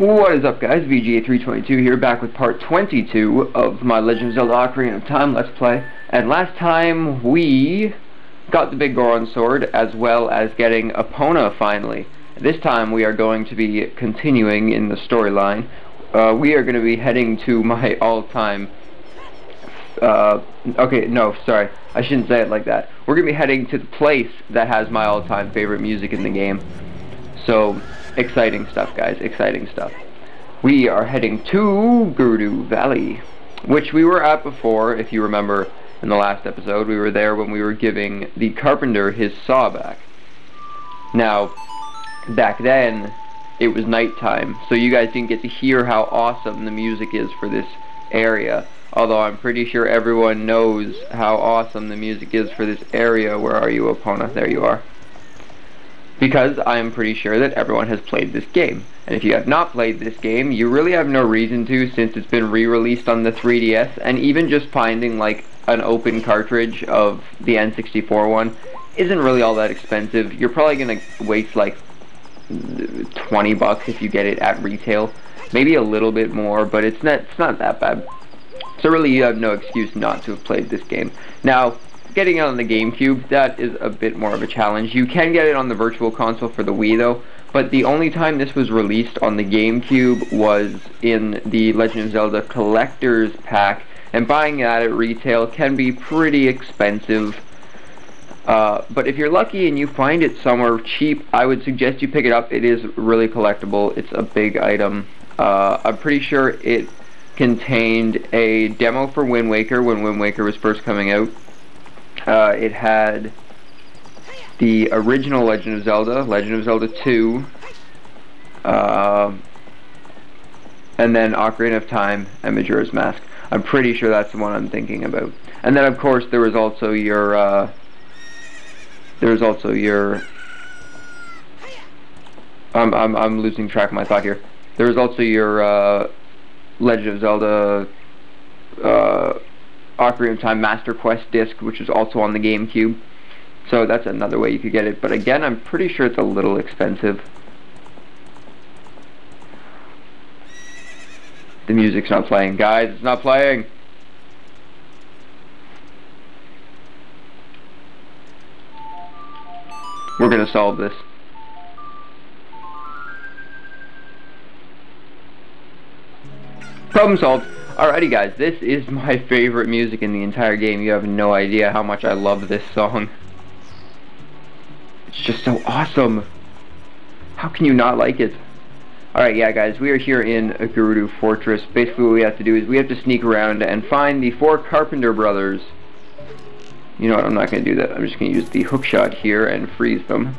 What is up, guys? VGA322 here, back with part 22 of my Legend of Zelda Ocarina of Time Let's Play. And last time we got the big Goron sword, as well as getting Epona finally. This time we are going to be continuing in the storyline. We are going to be heading to my all-time... okay, no, sorry. I shouldn't say it like that. We're going to be heading to the place that has my all-time favorite music in the game. So, exciting stuff, guys, exciting stuff. We are heading to Gerudo Valley, which we were at before, if you remember in the last episode. We were there when we were giving the carpenter his saw back. Now, back then, it was nighttime, so you guys didn't get to hear how awesome the music is for this area. Although I'm pretty sure everyone knows how awesome the music is for this area. Where are you, Epona? There you are. Because I am pretty sure that everyone has played this game. And if you have not played this game, you really have no reason to, since it's been re-released on the 3DS, and even just finding like an open cartridge of the N64 one isn't really all that expensive. You're probably gonna waste like 20 bucks if you get it at retail. Maybe a little bit more, but it's not that bad. So really you have no excuse not to have played this game. Now, getting it on the GameCube, that is a bit more of a challenge. You can get it on the Virtual Console for the Wii though, but the only time this was released on the GameCube was in the Legend of Zelda Collector's Pack, and buying that at retail can be pretty expensive. But if you're lucky and you find it somewhere cheap, I would suggest you pick it up. It is really collectible. It's a big item. I'm pretty sure it contained a demo for Wind Waker when Wind Waker was first coming out. It had the original Legend of Zelda 2, and then Ocarina of Time and Majora's Mask. I'm pretty sure that's the one I'm thinking about. And then of course there was also your I'm losing track of my thought here. There was also your Legend of Zelda Ocarina of Time Master Quest disc, which is also on the GameCube. So that's another way you could get it. But again, I'm pretty sure it's a little expensive. The music's not playing. Guys, it's not playing! We're gonna solve this. Problem solved. Alrighty guys, this is my favorite music in the entire game. You have no idea how much I love this song. It's just so awesome. How can you not like it? Alright, yeah guys, we are here in Gerudo Fortress. Basically what we have to do is we have to sneak around and find the 4 carpenter brothers. You know what, I'm not going to do that. I'm just going to use the hookshot here and freeze them.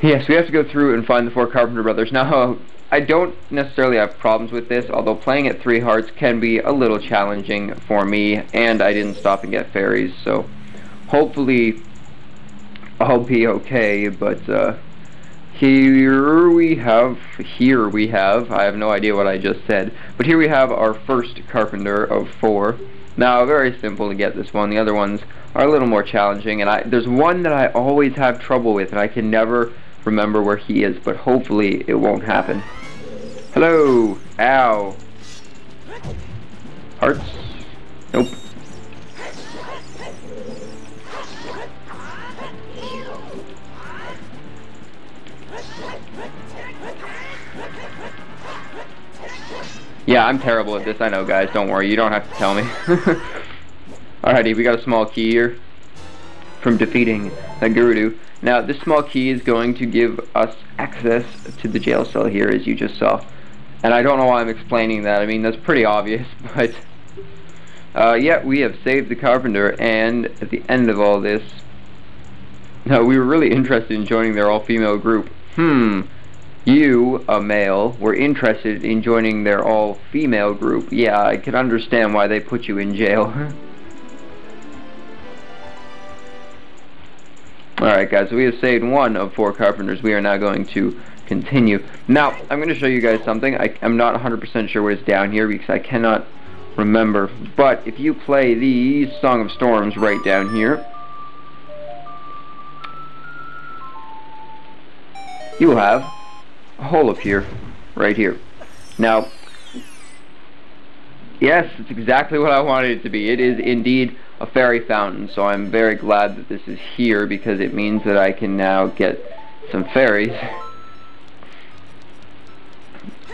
Yes, we have to go through and find the 4 carpenter brothers. Now, I don't necessarily have problems with this, although playing at 3 hearts can be a little challenging for me, and I didn't stop and get fairies, so hopefully I'll be okay. But here we have, I have no idea what I just said, but here we have our first carpenter of 4. Now, very simple to get this one. The other ones are a little more challenging, and there's one that I always have trouble with, and I can never remember where he is, but hopefully it won't happen. Hello! Ow! Hearts? Nope. Yeah, I'm terrible at this, I know guys, don't worry, you don't have to tell me. Alrighty, we got a small key here from defeating Gerudo. Now, this small key is going to give us access to the jail cell here, as you just saw. And I don't know why I'm explaining that. I mean, that's pretty obvious, but... yeah, we have saved the carpenter, and at the end of all this... No, we were really interested in joining their all-female group. You, a male, were interested in joining their all-female group. Yeah, I can understand why they put you in jail. Alright guys, so we have saved 1 of 4 carpenters. We are now going to continue. Now, I'm going to show you guys something. I'm not 100% sure what is down here because I cannot remember. But if you play the Song of Storms right down here, you will have a hole appear. right here. Now, yes, it's exactly what I wanted it to be. It is indeed a fairy fountain, so I'm very glad that this is here because it means that I can now get some fairies.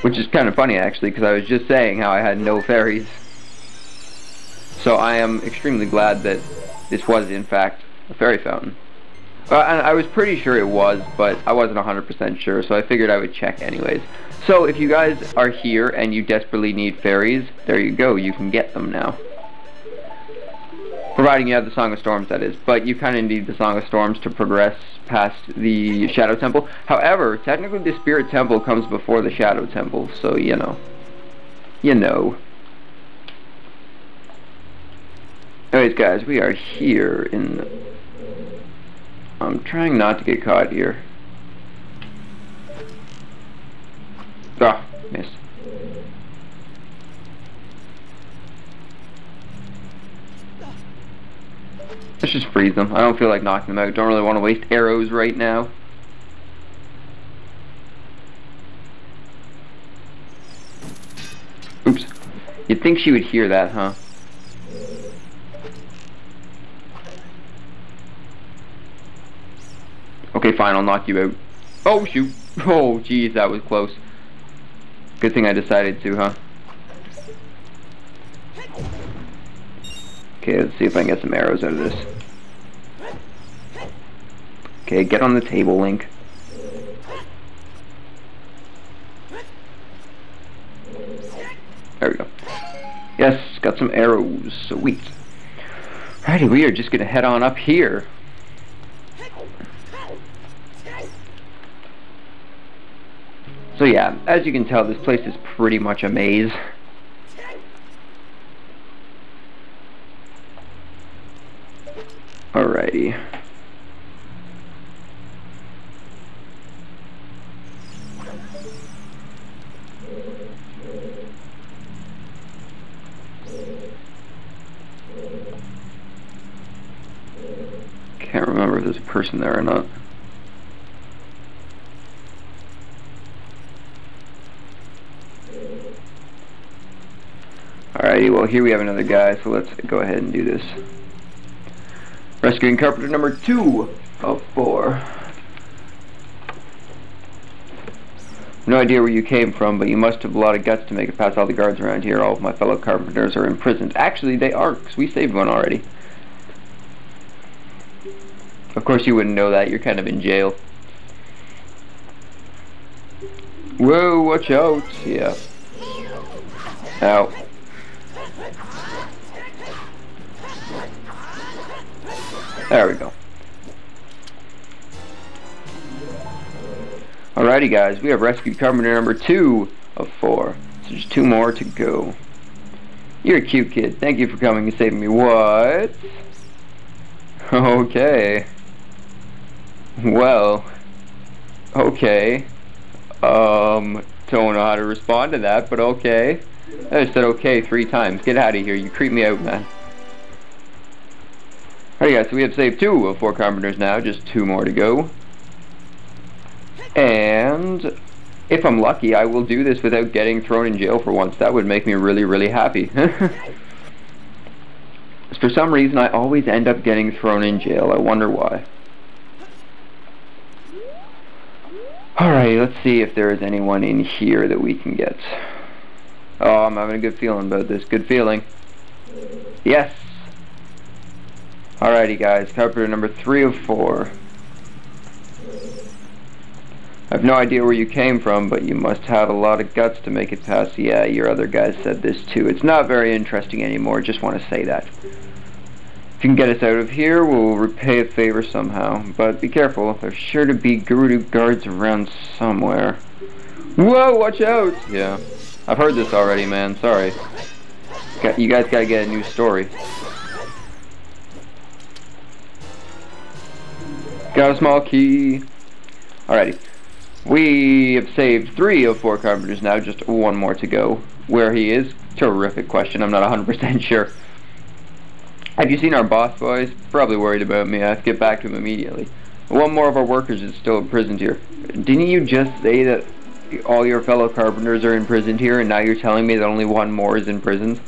Which is kind of funny actually, because I was just saying how I had no fairies. So I am extremely glad that this was in fact a fairy fountain. And I was pretty sure it was, but I wasn't 100% sure, so I figured I would check anyways. So if you guys are here and you desperately need fairies, there you go, you can get them now. Providing you have the Song of Storms, that is. But you kind of need the Song of Storms to progress past the Shadow Temple. However, technically the Spirit Temple comes before the Shadow Temple, so you know. You know. Anyways, guys, we are here in... I'm trying not to get caught here. Ah, missed. Let's just freeze them. I don't feel like knocking them out. Don't really want to waste arrows right now. Oops. You'd think she would hear that, huh? Okay, fine, I'll knock you out. Oh, shoot. Oh, jeez, that was close. Good thing I decided to, huh? Okay, let's see if I can get some arrows out of this. Okay, get on the table, Link. There we go. Yes, got some arrows. Sweet. Alrighty, we are just gonna head on up here. So yeah, as you can tell, this place is pretty much a maze. Alrighty. Can't remember if there's a person there or not. Alrighty, well here we have another guy, so let's go ahead and do this. Rescuing carpenter number 2 of 4. No idea where you came from, but you must have a lot of guts to make it past all the guards around here. All of my fellow carpenters are imprisoned. Actually, they aren't, because we saved one already. Of course you wouldn't know that, you're kind of in jail. Whoa, watch out! Yeah. Ow. There we go. Alrighty guys, we have rescued carpenter number 2 of 4. So just 2 more to go. You're a cute kid. Thank you for coming and saving me. What? Okay. Well. Okay. Don't know how to respond to that, but okay. I just said okay 3 times. Get out of here. You creep me out, man. Alright guys, so we have saved 2 of 4 carpenters now, just 2 more to go. And if I'm lucky, I will do this without getting thrown in jail for once. That would make me really, really happy. For some reason, I always end up getting thrown in jail. I wonder why. Alright, let's see if there is anyone in here that we can get. Oh, I'm having a good feeling about this. Good feeling. Yes! Alrighty guys, carpenter number 3 of 4. I have no idea where you came from, but you must have a lot of guts to make it past. Yeah, your other guys said this too. It's not very interesting anymore, just want to say that. If you can get us out of here, we'll repay a favor somehow. But be careful, there's sure to be Gerudo guards around somewhere. Whoa, watch out! Yeah, I've heard this already, man, sorry. You guys gotta get a new story. Got a small key. Alrighty. We have saved 3 of 4 carpenters now, just 1 more to go. Where he is? Terrific question, I'm not 100% sure. Have you seen our boss, boys? Probably worried about me. I have to get back to him immediately. 1 more of our workers is still imprisoned here. Didn't you just say that all your fellow carpenters are imprisoned here, and now you're telling me that only one more is imprisoned?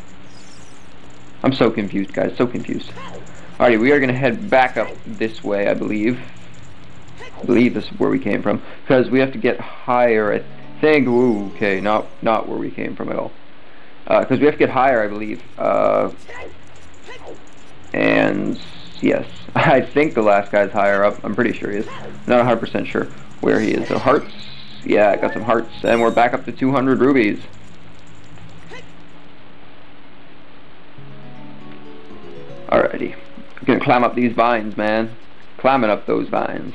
I'm so confused, guys, so confused. Alrighty, we are going to head back up this way, I believe. I believe this is where we came from, because we have to get higher, I think. Ooh, okay, not where we came from at all. Because we have to get higher, I believe. And yes, I think the last guy's higher up. I'm pretty sure he is. Not 100% sure where he is. So hearts, yeah, I got some hearts, and we're back up to 200 rubies. Alrighty, I'm gonna climb up these vines, man. Climbing up those vines.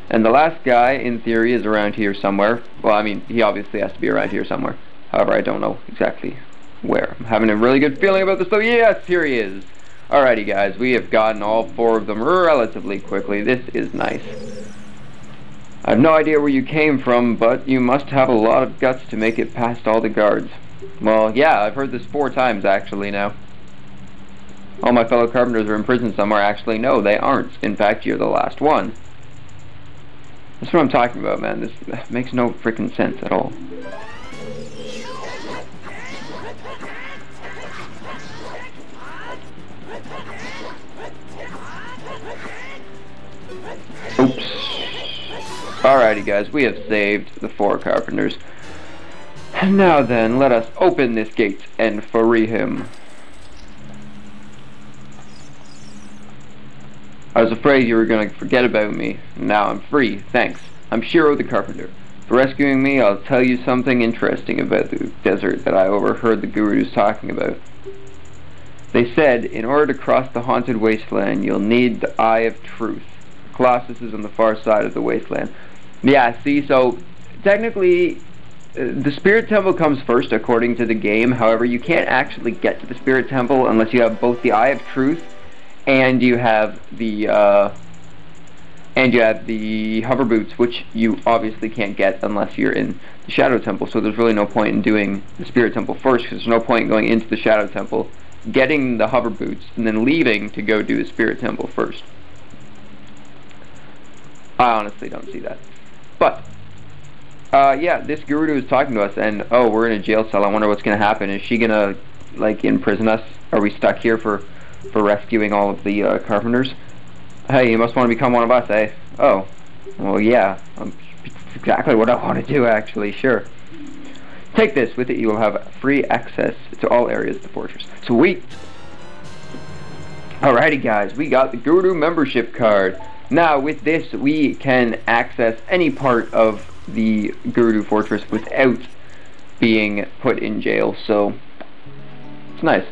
And the last guy, in theory, is around here somewhere. Well, I mean, he obviously has to be around here somewhere. However, I don't know exactly where. I'm having a really good feeling about this, though. Yes, here he is. Alrighty, guys, we have gotten all 4 of them relatively quickly. This is nice. I have no idea where you came from, but you must have a lot of guts to make it past all the guards. Well, yeah, I've heard this 4 times, actually, now. All my fellow carpenters are in prison somewhere. Actually, no, they aren't. In fact, you're the last one. That's what I'm talking about, man. This makes no freaking sense at all. Oops. Alrighty, guys, we have saved the 4 carpenters. Now then, let us open this gate and free him. I was afraid you were going to forget about me. Now I'm free, thanks. I'm Shiro the Carpenter. For rescuing me, I'll tell you something interesting about the desert that I overheard the Gerudos talking about. They said, in order to cross the haunted wasteland, you'll need the Eye of Truth. Colossus is on the far side of the wasteland. Yeah, see, so technically the Spirit Temple comes first according to the game. However, you can't actually get to the Spirit Temple unless you have both the Eye of Truth and you have the hover boots, which you obviously can't get unless you're in the Shadow Temple. So there's really no point in doing the Spirit Temple first, because there's no point in going into the Shadow Temple, getting the hover boots, and then leaving to go do the Spirit Temple first. I honestly don't see that. But yeah, this Gerudo is talking to us, and oh, we're in a jail cell. I wonder what's gonna happen. Is she gonna like imprison us? Are we stuck here for rescuing all of the carpenters? Hey, you must want to become one of us, eh? Oh, well, yeah, it's exactly what I want to do, actually. Sure. Take this. With it, you will have free access to all areas of the fortress. Sweet. Alrighty, guys, we got the Gerudo membership card. Now, with this, we can access any part of the Gerudo Fortress without being put in jail, so it's nice.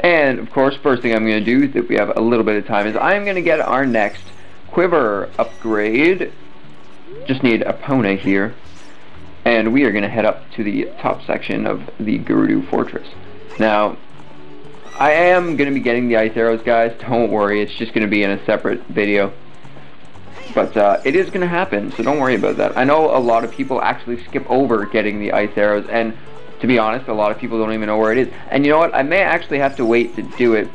And, of course, first thing I'm going to do, that we have a little bit of time, is I'm going to get our next quiver upgrade. Just need Epona here. And we are going to head up to the top section of the Gerudo Fortress. Now, I am going to be getting the ice arrows, guys. Don't worry, it's just going to be in a separate video. But it is going to happen, so don't worry about that. I know a lot of people actually skip over getting the ice arrows, and to be honest, a lot of people don't even know where it is. And you know what? I may actually have to wait to do it,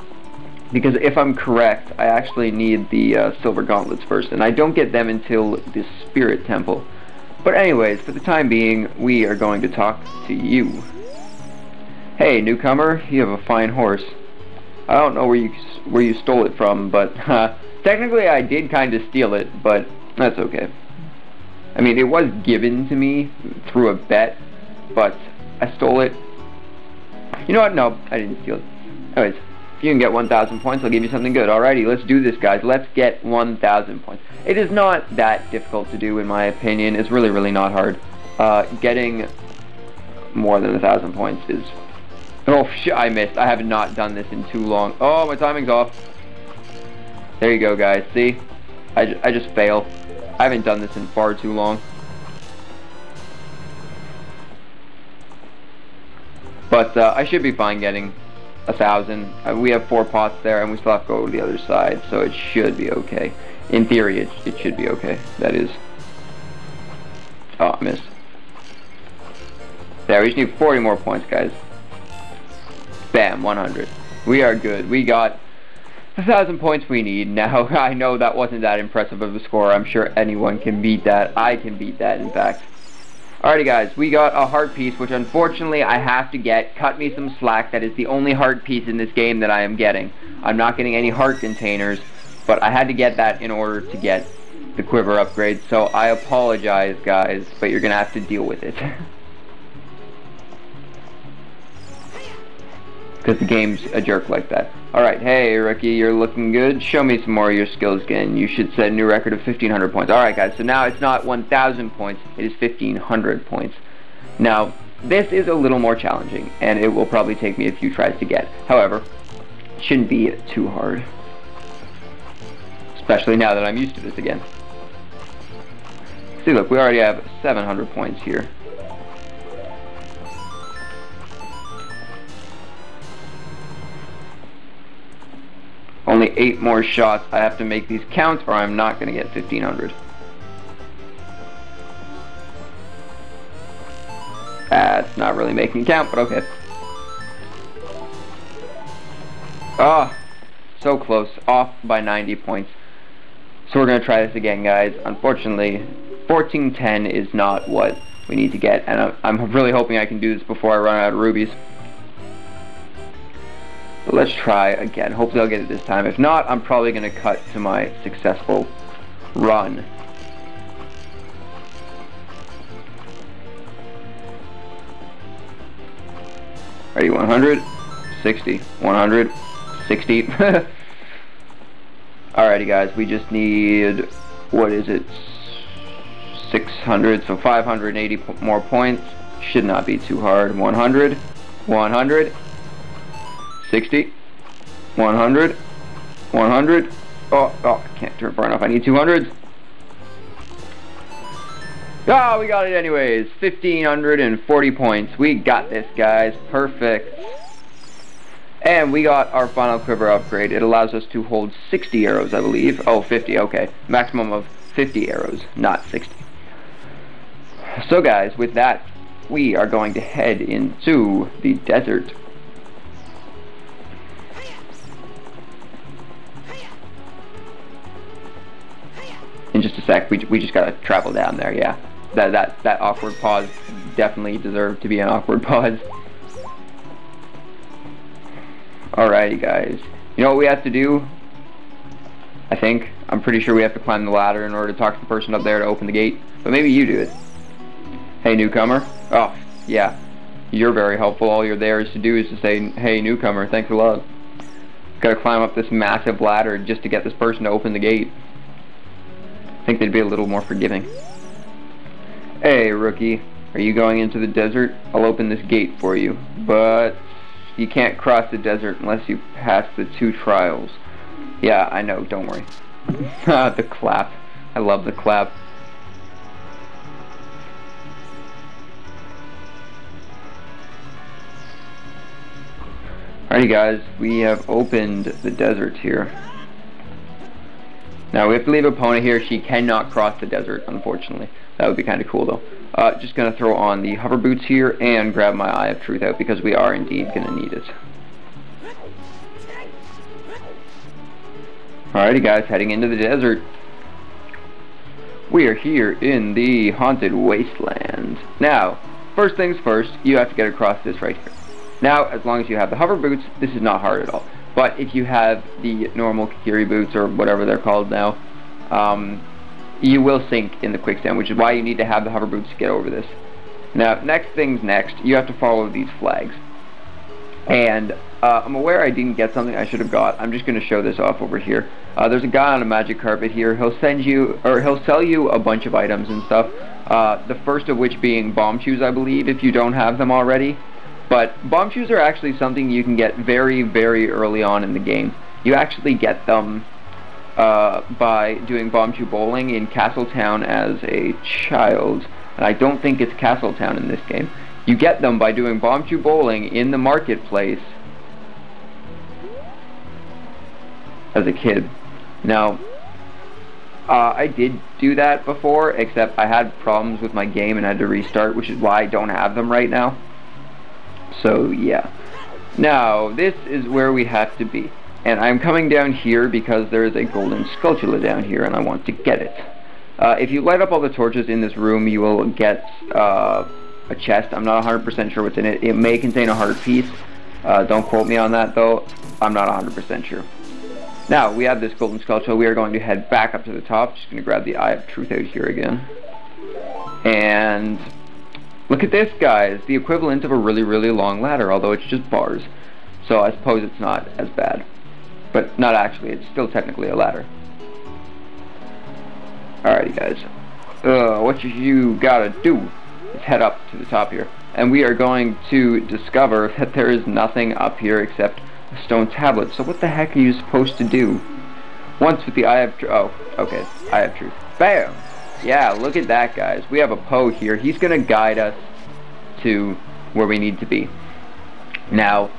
because if I'm correct, I actually need the silver gauntlets first, and I don't get them until the Spirit Temple. But anyways, for the time being, we are going to talk to you. Hey, newcomer, you have a fine horse. I don't know where you stole it from, but technically I did kind of steal it, but that's okay. I mean, it was given to me through a bet, but I stole it. You know what? No, I didn't steal it. Anyways, if you can get 1,000 points, I'll give you something good. Alrighty, let's do this, guys. Let's get 1,000 points. It is not that difficult to do, in my opinion. It's really, really not hard. Getting more than 1,000 points is... Oh, shit, I missed. I have not done this in too long. Oh, my timing's off. There you go, guys. See? I just fail. I haven't done this in far too long. But I should be fine getting 1,000. We have 4 pots there, and we still have to go to the other side, so it should be okay. In theory, it should be okay. That is. Oh, I missed. There, we just need 40 more points, guys. Bam, 100. We are good. We got 1,000 points we need. Now, I know that wasn't that impressive of a score. I'm sure anyone can beat that. I can beat that, in fact. Alrighty guys, we got a heart piece, which unfortunately I have to get. Cut me some slack, that is the only heart piece in this game that I am getting. I'm not getting any heart containers, but I had to get that in order to get the quiver upgrade, so I apologize guys, but you're gonna have to deal with it. Because the game's a jerk like that. Alright, hey rookie, you're looking good. Show me some more of your skills again. You should set a new record of 1,500 points. Alright guys, so now it's not 1,000 points, it is 1,500 points. Now, this is a little more challenging, and it will probably take me a few tries to get. However, it shouldn't be too hard. Especially now that I'm used to this again. See, look, we already have 700 points here. Only 8 more shots. I have to make these count or I'm not going to get 1,500. That's not really making count, but okay. Ah, so close. Off by 90 points. So we're going to try this again, guys. Unfortunately, 1410 is not what we need to get, and I'm really hoping I can do this before I run out of rubies. But let's try again. Hopefully I'll get it this time. If not, I'm probably going to cut to my successful run. Ready, 100, 60, 100, 60. Alrighty guys, we just need, what is it, 600, so 580 more points. Should not be too hard. 100, 100, 60, 100, 100. Oh, I can't turn far enough. I need 200s. Ah, we got it anyways. 1,540 points. We got this, guys. Perfect. And we got our final quiver upgrade. It allows us to hold 60 arrows, I believe. Oh, 50, okay. Maximum of 50 arrows, not 60. So, guys, with that, we are going to head into the desert. In just a sec, we just gotta travel down there, yeah. That awkward pause definitely deserved to be an awkward pause. Alrighty guys, you know what we have to do? I think, I'm pretty sure we have to climb the ladder in order to talk to the person up there to open the gate, but maybe you do it. Hey newcomer. Oh, yeah, you're very helpful. All you're there is to do is to say, hey newcomer, thanks a lot. Gotta climb up this massive ladder just to get this person to open the gate. I think they'd be a little more forgiving. Hey rookie, are you going into the desert? I'll open this gate for you, but you can't cross the desert unless you pass the 2 trials. Yeah, I know, don't worry. The clap. I love the clap. Alrighty guys, we have opened the desert here. Now we have to leave a Epona here. She cannot cross the desert, unfortunately. That would be kind of cool though. Just gonna throw on the hover boots here and grab my Eye of Truth out because we are indeed gonna need it. Alrighty guys, heading into the desert. We are here in the Haunted Wasteland. Now, first things first, you have to get across this right here. Now, as long as you have the hover boots, this is not hard at all. But if you have the normal Kikiri boots, or whatever they're called now, you will sink in the quicksand, which is why you need to have the hover boots to get over this. Now, next things next, you have to follow these flags. And I'm aware I didn't get something I should have got. I'm just going to show this off over here. There's a guy on a magic carpet here. He'll sell you a bunch of items and stuff. The first of which being bomb shoes, I believe, if you don't have them already. But bomb shoes are actually something you can get very, very early on in the game. You actually get them by doing bomb shoe bowling in Castletown as a child. And I don't think it's Castletown in this game. You get them by doing bomb shoe bowling in the marketplace as a kid. Now, I did do that before, except I had problems with my game and had to restart, which is why I don't have them right now. So yeah. Now, this is where we have to be. And I'm coming down here because there is a golden sculpture down here and I want to get it. If you light up all the torches in this room, you will get a chest. I'm not 100% sure what's in it. It may contain a heart piece. Don't quote me on that though. I'm not 100% sure. Now, we have this golden skull, so we are going to head back up to the top. Just going to grab the Eye of Truth out here again. And look at this, guys. The equivalent of a really, really long ladder, although it's just bars. So I suppose it's not as bad. But not actually. It's still technically a ladder. Alrighty, guys. What you gotta do is head up to the top here. And we are going to discover that there is nothing up here except a stone tablet. So what the heck are you supposed to do? Once with the Eye of Truth. Oh, okay. Eye of Truth. Bam! Yeah, look at that, guys. We have a Poe here. He's gonna guide us to where we need to be. Now,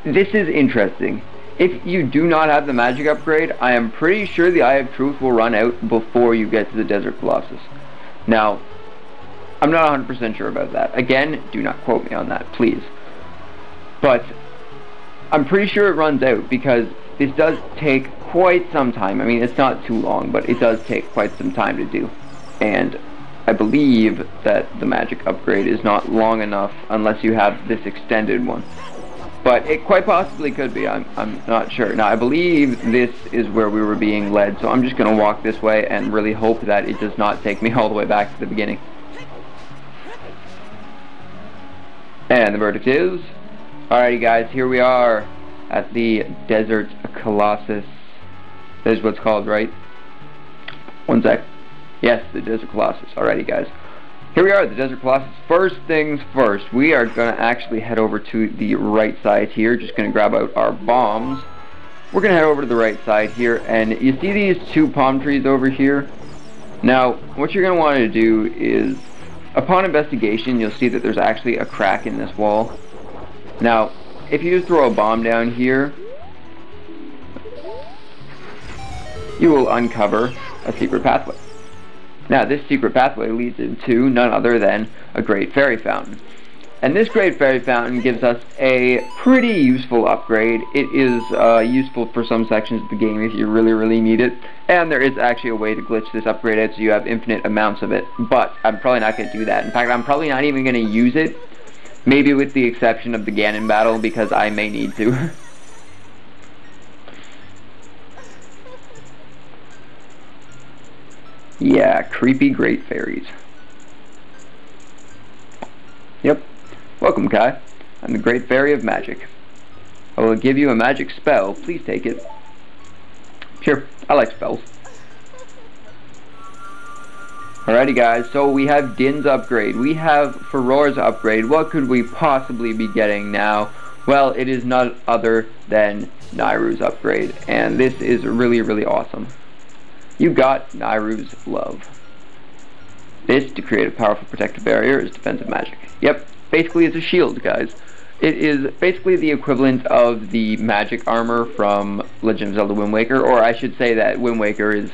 this is interesting. If you do not have the magic upgrade, I am pretty sure the Eye of Truth will run out before you get to the Desert Colossus. Now, I'm not 100% sure about that. Again, do not quote me on that, please. But I'm pretty sure it runs out because this does take quite some time. I mean, it's not too long, but it does take quite some time to do. And I believe that the magic upgrade is not long enough unless you have this extended one. But it quite possibly could be. I'm not sure. Now, I believe this is where we were being led, so I'm just going to walk this way and really hope that it does not take me all the way back to the beginning. And the verdict is... Alrighty, guys, here we are at the Desert Colossus. That is what it's called, right? One sec. Yes, the Desert Colossus. Alrighty, guys. Here we are at the Desert Colossus. First things first, we are going to actually head over to the right side here. Just going to grab out our bombs. We're going to head over to the right side here, and you see these two palm trees over here? Now, what you're going to want to do is, upon investigation, you'll see that there's actually a crack in this wall. Now, if you just throw a bomb down here, you will uncover a secret pathway. Now, this secret pathway leads into none other than a Great Fairy Fountain. And this Great Fairy Fountain gives us a pretty useful upgrade. It is useful for some sections of the game if you really, really need it. And there is actually a way to glitch this upgrade out so you have infinite amounts of it. But I'm probably not going to do that. In fact, I'm probably not even going to use it. Maybe with the exception of the Ganon battle, because I may need to. Yeah, creepy great fairies. Yep. Welcome, Kai. I'm the Great Fairy of Magic. I will give you a magic spell. Please take it. Sure, I like spells. Alrighty, guys, so we have Din's upgrade. We have Farore's upgrade. What could we possibly be getting now? Well, it is none other than Nayru's upgrade. And this is really, really awesome. You got Nayru's love. This, to create a powerful protective barrier, is defensive magic. Yep, basically it's a shield, guys. It is basically the equivalent of the magic armor from Legend of Zelda Wind Waker, or I should say that Wind Waker's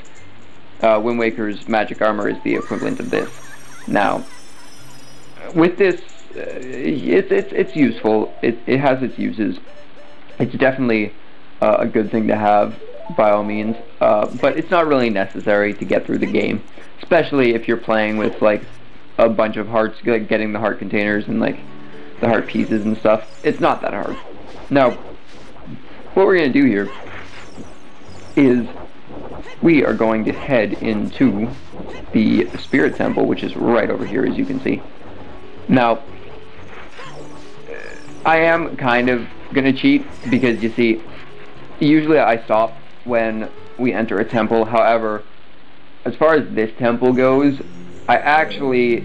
magic armor is the equivalent of this. Now, with this, it's useful. It has its uses. It's definitely a good thing to have, by all means, but it's not really necessary to get through the game, especially if you're playing with like a bunch of hearts, like getting the heart containers and like the heart pieces and stuff. It's not that hard. Now, what we're going to do here is we are going to head into the Spirit Temple, which is right over here, as you can see. Now, I am kind of going to cheat because, you see, usually I stop when we enter a temple. However, as far as this temple goes, I actually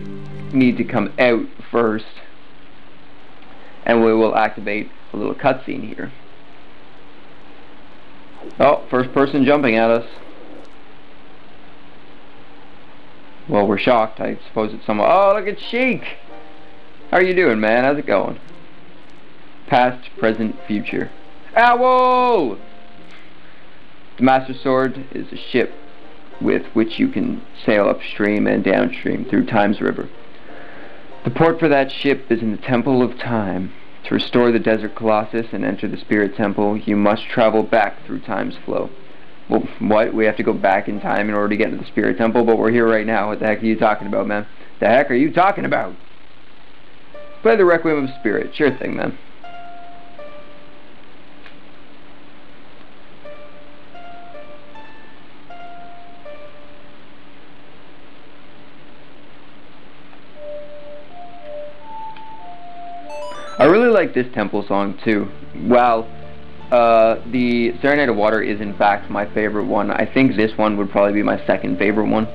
need to come out first, and we will activate a little cutscene here. Oh, first person jumping at us. Well, we're shocked. I suppose it's someone. Oh, look at Sheik! How are you doing, man? How's it going? Past, present, future. Ow! The Master Sword is a ship with which you can sail upstream and downstream through Time's River. The port for that ship is in the Temple of Time. To restore the Desert Colossus and enter the Spirit Temple, you must travel back through Time's flow. Well, what? We have to go back in time in order to get into the Spirit Temple, but we're here right now. What the heck are you talking about, man? The heck are you talking about? Play the Requiem of Spirit. Sure thing, man. I really like this temple song too. Wow. The Serenade of Water is in fact my favorite one. I think this one would probably be my second favorite one.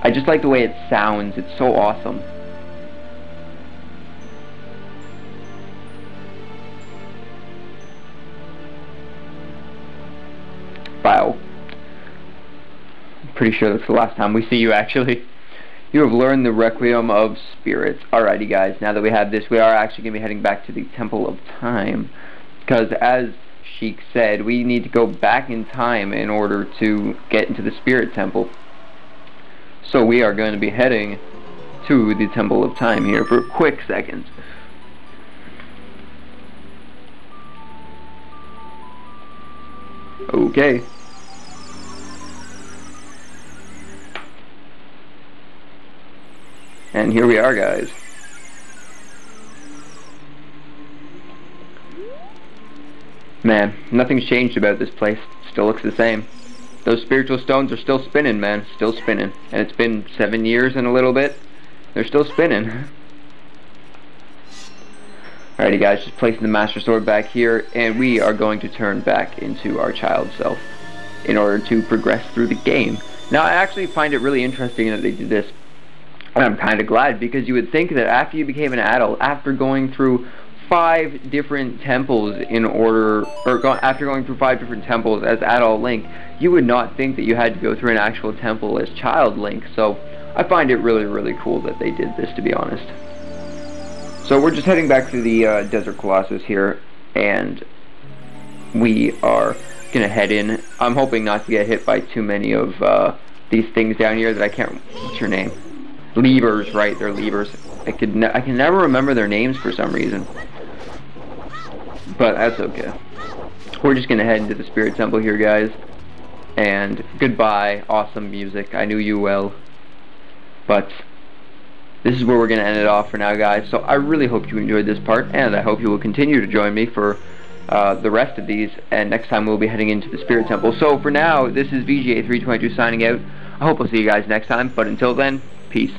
I just like the way it sounds. It's so awesome. Wow. I'm pretty sure that's the last time we see you, actually. You have learned the Requiem of Spirit. Alrighty, guys. Now that we have this, we are actually going to be heading back to the Temple of Time. Because, as Sheik said, we need to go back in time in order to get into the Spirit Temple. So we are going to be heading to the Temple of Time here for a quick second. Okay. And here we are, guys. Man, nothing's changed about this place. Still looks the same. Those spiritual stones are still spinning, man. Still spinning. And it's been 7 years and a little bit. They're still spinning. Alrighty, guys, just placing the Master Sword back here, and we are going to turn back into our child self in order to progress through the game. Now, I actually find it really interesting that they did this. And I'm kind of glad, because you would think that after you became an adult, after going through 5 different temples after going through 5 different temples as adult Link, you would not think that you had to go through an actual temple as child Link. So I find it really, really cool that they did this, to be honest. So we're just heading back to the Desert Colossus here, and we are gonna head in. I'm hoping not to get hit by too many of these things down here that I can't. What's your name? Levers, right? They're levers. I can never remember their names for some reason, but that's okay. We're just gonna head into the Spirit Temple here, guys. And goodbye, awesome music. I knew you well, but this is where we're gonna end it off for now, guys. So I really hope you enjoyed this part, and I hope you will continue to join me for the rest of these. And next time we'll be heading into the Spirit Temple. So for now, this is VGA322 signing out. I hope I'll see you guys next time. But until then, peace.